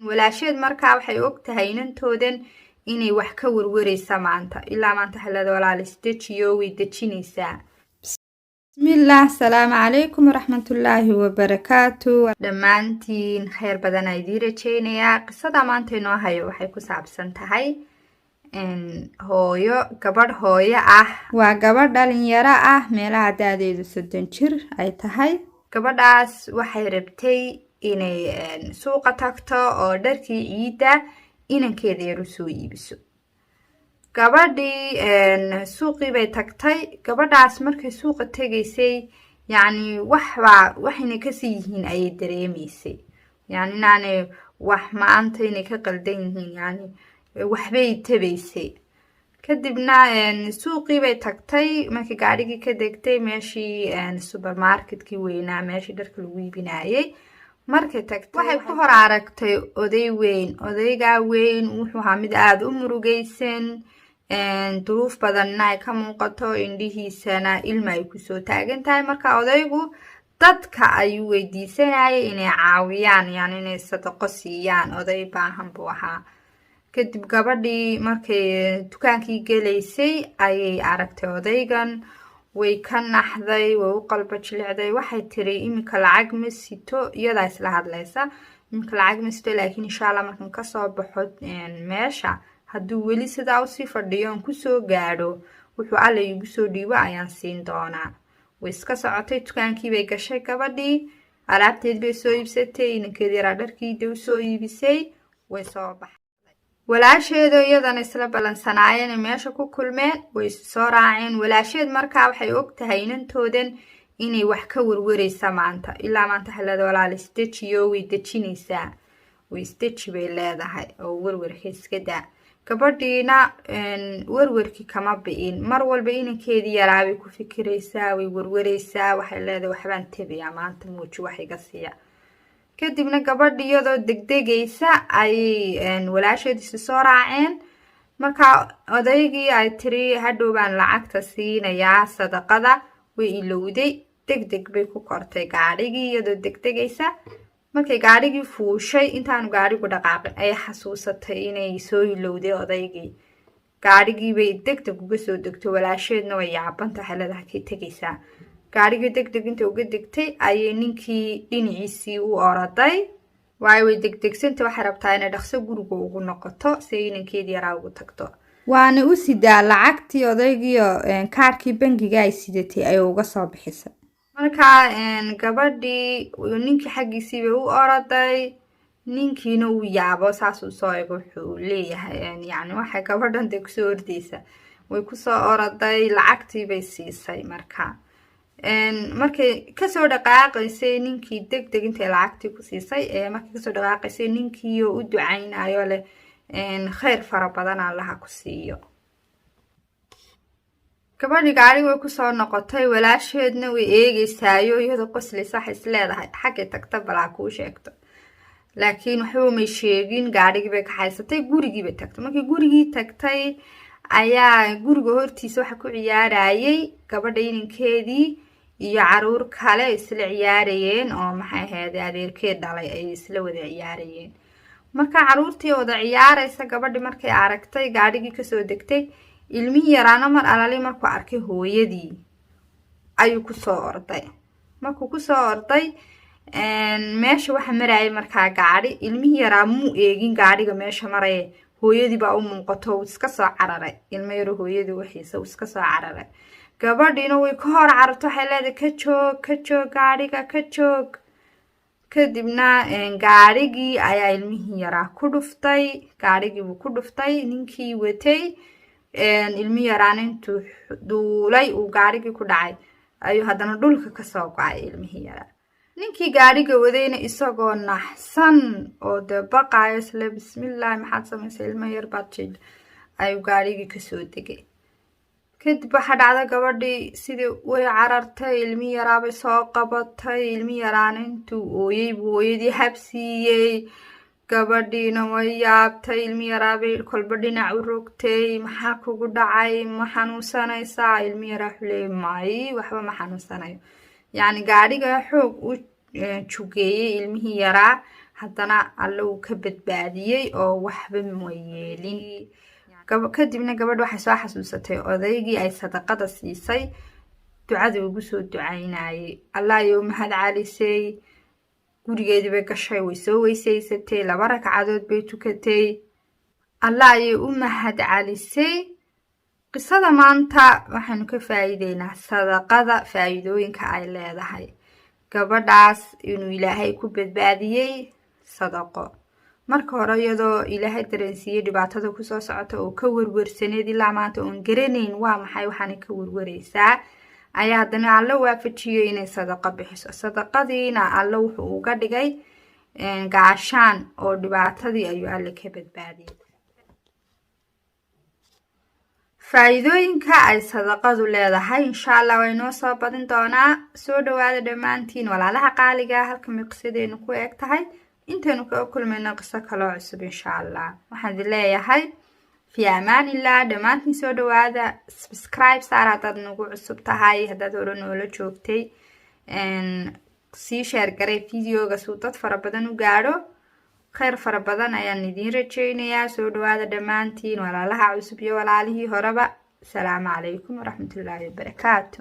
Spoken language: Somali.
walaasheed markaa waxay og tahay inantoodan inay wax ka warwaraysa maanta ilaa maanta xalada walaal isdejiyo way dejinaysaa. bismillaah asalaamu calaykum waraxmatullaahi wabarakaatu dhammaantiin kheyr badan aa idiin rajeynayaa. qisada maanta inoo hayo waxay ku saabsan tahay hooyo gabadh hooyo ah. waa gabadh dhalinyaro ah meelaha daadeedu 30 jir ay tahay. gabadhaas waxay rabtay inay suuqa tagto oo dharkii ciida inankeeda yar u soo iibiso. gabadhii suuqii bay tagtay. gabadhaas markay suuqa tegaysay yacni waxayna kasii yihiin ayay dareemaysay, yani inaanay wax maanta inay ka qaldan yihiin, yani waxbay tabaysay. kadibna suuqii bay tagtay. markii gaadhigii ka degtay meeshii supermarketkii weynaa meeshii dharka lagu iibinayay markay tagtay waxay ku hor aragtay oday weyn. odaygaa weyn wuxuu ahaa mid aada u murugaysan, duruuf badanna ay ka muuqato, indhihiisana ilma ay kusoo taagan tahay. marka odaygu dadka ayuu weydiisanayay inay caawiyaan, yani inay sadaqo siiyaan. oday baahan buu ahaa. kadib gabadhii markay dukaankii gelaysay ayay aragtay odaygan. way ka naxday, way u qalba jilicday. waxay tiri iminka lacag ma sito, iyadaa isla hadlaysa. iminka lacag ma sito, laakiin insha allah markan kasoo baxo meesha hadduu weli sidaa usii fadhiyo on kusoo gaadho wuxuu alla iigu soo dhiibo ayaan siin doonaa. way iska socotay, dukaankii bay gashay. gabadhii alaabteed bay soo iibsatay, inankeed yaraa dharkiida usoo iibisay, way soo baxay. walaasheedo iyadana isla ballansanaayeen meesha ku kulmeen, way soo raaceen. walaasheed markaa waxay og tahay inantoodan inay wax ka warwaraysa maanta ilaa maanta xalada walaal isdejiyo way dejinaysaa. way isdeji bay leedahay oo warwarka iska daa. gabadhiina warwarkii kama bi'in. mar walba inankeedii yaraa bay ku fikiraysaa, way warwaraysaa. waxay leedahay waxbaan tabayaa maanta, muuji wax iga siiya. kadibna gabadhi iyadoo degdegaysa ayay walaasheediisi soo raaceen. marka odaygii ay tiri hadhow baan lacagta siinayaa sadaqada, way ilowday. degdeg bay ku kortay gaadhigii iyadoo degdegaysa. markay gaadhigii fuushay intaanu gaadhigu dhaqaaqin ayay xasuusatay inay soo ilowday odaygii. gaadhigii bay degdeg uga soo degto. walaasheedna way yaabanta xalada halkay tegaysaa. gaadhigii degdeg inta uga degtay ayay ninkii dhinaciisii u oraday. waayo way degdegsanta, waxay rabtaa inay dhaqso guriga ugu noqoto si ay inankeedii yaraa ugu tagto. waana u sidaa lacagtii odaygiiyo kaarkii bangiga ay sidatay ayay uga soo bixisay. markaa gabadhii ninkii xaggiisii bay u oraday. ninkiina uu yaabo saasuu soo ego wuxuu leeyahay yani waxay gabadhan dee kusoo ordaysa. way kusoo oraday, lacagtii bay siisay. markay kasoo dhaqaaqaysay ninkii degdeg intay lacagtii ku siisay markay kasoo dhaqaaqaysay ninkiioo u ducaynayo leh kheyr fara badan allaha ku siiyo. gabadhii gaadhigi way kusoo noqotay. walaasheedna way eegaysaayo iyadoo qoslaysa. waxay is leedahay xaggay tagta balaa kuu sheegto, laakiin waxba may sheegin. gaadhigii bay kaxaysatay, gurigii bay tagtay. markii gurigii tagtay ayaa guriga hortiisa waxa ku ciyaarayay gabadha inankeedii iyo caruur kale isla ciyaarayeen oo maxay ahayd adeerkeed dhalay ay isla wada ciyaarayeen. marka caruurtii wada ciyaaraysa gabadhi markay aragtay gaadhigii kasoo degtay, ilmihii yaraana mar alali markuu arkay hooyadii ayuu kusoo orday. markuu kusoo orday meesha waxa marayay markaa gaadhi. ilmihii yaraa muu eegin gaadhiga meesha maraya, hooyadii baa u muuqato uu iska soo cararay. ilmo yaro hooyadii waxiisa uu iska soo cararay. gabadhiina way ka hor cararto, waxay leedahay ka joog gaadhiga ka joog. kadibna gaadhigii ayaa ilmihii yaraa ku dhuftay. gaadhigiibuu ku dhuftay ninkii watay. ilmihii yaraana intuu duulay uu gaadhigii ku dhacay ayuu haddana dhulka kasoo go-ay ilmihii yaraa. ninkii gaadhiga wadayna isagoo naxsan oo dee baqaayo isle bismillaahi maxaad samaysay ilmo yar baad jid ayuu gaadhigii kasoo degay. kadib waxaa dhacda gabadhii sidii way carartay. ilmihii yaraabay soo qabatay. ilmihii yaraana intuu ooyey buu hooyadii habsiiyey. gabadhiina way yaabtay. ilmihii yaraabay kolba dhinac u rogtay. maxaa kugu dhacay, ma xanuunsanaysaa? ilmihii yaraa wuxuu leeyay may waxba ma xanuunsanayo. yacni gaadhiga xoog u jugeeyey ilmihii yaraa. haddana alla uu ka badbaadiyey oo waxba ma yeelin. kadibna gabadha waxay soo xasuusatay odaygii ay sadaqada siisay ducada ugu soo ducaynayay. allah ayay u mahad celisay, gurigeedii bay gashay, way soo weysaysatay, 2 ragcadood bay tukatay. allah ayay u mahad celisay. qisada maanta waxaanu ka faa'iideynaa sadaqada faa'iidooyinka ay leedahay. gabadhaas inuu ilaahay ku badbaadiyey sadaqo. marka hore iyadoo ilaahay dareensiiyey dhibaatada kusoo socota oo ka warwarsaneed ilaa maanta oon garanayn waa maxay waxaanay ka warwaraysaa, ayaa haddana alla waafajiyey inay sadaqo bixiso. sadaqadiina alla wuxuu uga dhigay gaashaan oo dhibaatadii ayuu alle ka badbaadiyey. faa'iidooyinka ay sadaqadu leedahay insha allah way noo soo badin doonaa. soo dhawaada dhammaantiin walaalaha qaaliga. halkan qisadeenu ku eg tahay. intaynu ka kulmayno qiso kaloo cusub insha allah. waxaan idin leeyahay fi amaanillah. dhammaantiin soo dhawaada. subscribe saar haddaad nagu cusub tahay, haddaad hore noola joogtay. sii share garay videoga suu dad fara badan u gaadho. khayr fara badan ayaan idiin rajaynayaa. soo dhawaada dhammaantiin walaalaha cusub iyo walaalihii horeba. asalaamu calaykum waraxmatullaahi wabarakaatu.